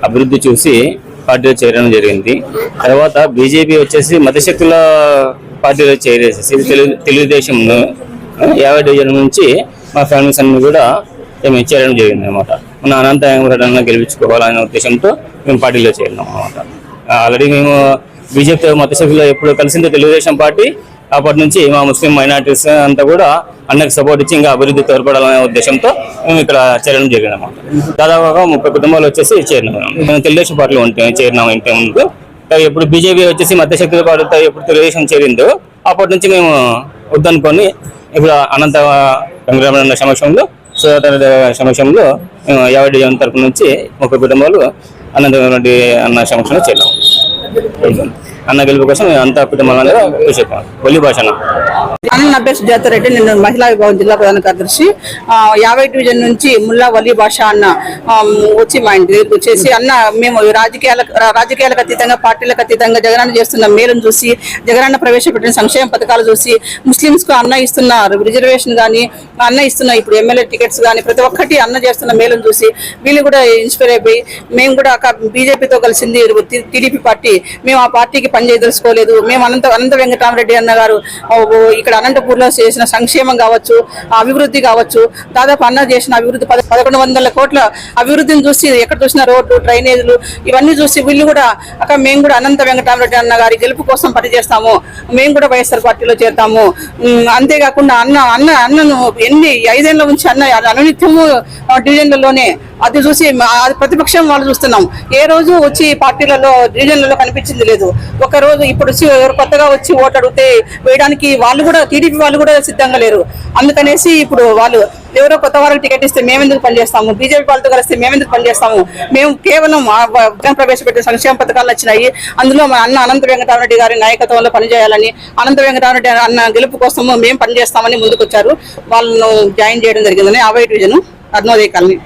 అభివృద్ధి చూసి పార్టీలో చేరడం జరిగింది. తర్వాత బీజేపీ వచ్చేసి మతశక్తుల పార్టీలో చేరేసేసి తెలుగుదేశం 50 డివిజన్ నుంచి మా ఫ్యామిలీస్ అన్ని కూడా మేము చేరడం జరిగింది అనమాట. మన అనంత వెంకటరమణ గెలిపించుకోవాలనే ఉద్దేశంతో మేము పార్టీలో చేరినాం అనమాట. ఆల్రెడీ మేము బీజేపీ మతశక్తులు ఎప్పుడు కలిసిందే తెలుగుదేశం పార్టీ, అప్పటి నుంచి మా ముస్లిం మైనారిటీస్ అంతా కూడా అన్నకి సపోర్ట్ ఇచ్చి ఇంకా అభివృద్ధి తోడ్పడాలనే ఉద్దేశంతో మేము ఇక్కడ చేరడం జరిగింది అన్నమాట. దాదాపుగా 30 కుటుంబాలు వచ్చేసి చేరినాము. మేము తెలుగుదేశం పార్టీలో చేరినాము ఇంటి ముందు. ఎప్పుడు బీజేపీ వచ్చేసి మధ్యశక్తుల పార్టీతో ఎప్పుడు తెలుగుదేశం చేరిందో అప్పటి నుంచి మేము వద్దనుకొని ఇప్పుడు అనంత వెంకటరమణ సమక్షంలో సుధాకర్ సమక్షంలో 50 డివిజన్ తరపు నుంచి 30 కుటుంబాలు అనంత అన్న సమక్షంలో చేరినాము. అన్న గెలుపు కోసం అంతా కుటుంబాలు కృషి వల్లి భాష నా పేరు సుజాత రెడ్డి. నేను మహిళా విభాగం జిల్లా ప్రధాన కార్యదర్శి. 50 డివిజన్ నుంచి ముల్లా వల్లి భాష అన్న వచ్చి మా ఇంటి దగ్గరికి వచ్చేసి, అన్న మేము రాజకీయాలకు అతీతంగా పార్టీలకు అతీతంగా జగనన్న చేస్తున్న మేలును చూసి, జగనన్న ప్రవేశపెట్టిన సంక్షేమ పథకాలు చూసి, ముస్లింస్ కు అన్న ఇస్తున్న రిజర్వేషన్ కానీ, అన్న ఇస్తున్న ఇప్పుడు ఎమ్మెల్యే టికెట్స్ కానీ ప్రతి ఒక్కటి అన్న చేస్తున్న మేలును చూసి వీళ్ళు కూడా ఇన్స్పైర్ అయిపోయి మేము కూడా బీజేపీతో కలిసింది టీడీపీ పార్టీ, మేము ఆ పార్టీకి పనిచేయదలుచుకోలేదు. మేము అనంత వెంకటరామరెడ్డి అన్న గారు ఇక్కడ అనంతపూర్ లో చేసిన సంక్షేమం కావచ్చు, అభివృద్ధి కావచ్చు, దాదాపు అన్న చేసిన అభివృద్ధి 1100 కోట్ల అభివృద్ధిని చూసి ఎక్కడ చూసిన రోడ్లు, డ్రైనేజీలు ఇవన్నీ చూసి వీళ్ళు కూడా మేము కూడా అనంత వెంకటరామరెడ్డి అన్న గారి గెలుపు కోసం పనిచేస్తాము, మేము కూడా వైఎస్ఆర్ పార్టీలో చేరుతాము. అంతేకాకుండా అన్నను 5 ఏళ్ల నుంచి అన్న అనునిత్యము డివిజన్లలోనే అది చూసి ప్రతిపక్షం వాళ్ళు చూస్తున్నాం. ఏ రోజు వచ్చి పార్టీలలో డివిజన్లలో కనిపించింది లేదు. ఒక రోజు ఇప్పుడు వచ్చి కొత్తగా వచ్చి ఓటు అడిగితే వేయడానికి వాళ్ళు కూడా టీడీపీ వాళ్ళు కూడా సిద్ధంగా లేరు. అందుకనేసి ఇప్పుడు వాళ్ళు ఎవరో కొత్త వారికి టికెట్ ఇస్తే మేమెందుకు పనిచేస్తాము, బీజేపీ వాళ్ళతో కలిస్తే మేమెందుకు పనిచేస్తాము, మేము కేవలం ప్రవేశపెట్టిన సంక్షేమ పథకాలు వచ్చినాయి, అందులో మా అన్న అనంత వెంకటరామరెడ్డి గారి నాయకత్వంలో పనిచేయాలని, అనంత వెంకటరామరెడ్డి అన్న గెలుపు కోసము మేము పనిచేస్తామని ముందుకు వచ్చారు. వాళ్ళను జాయిన్ చేయడం జరిగిందని 50 డివిజన్ అర్నోదయ కాలనీ.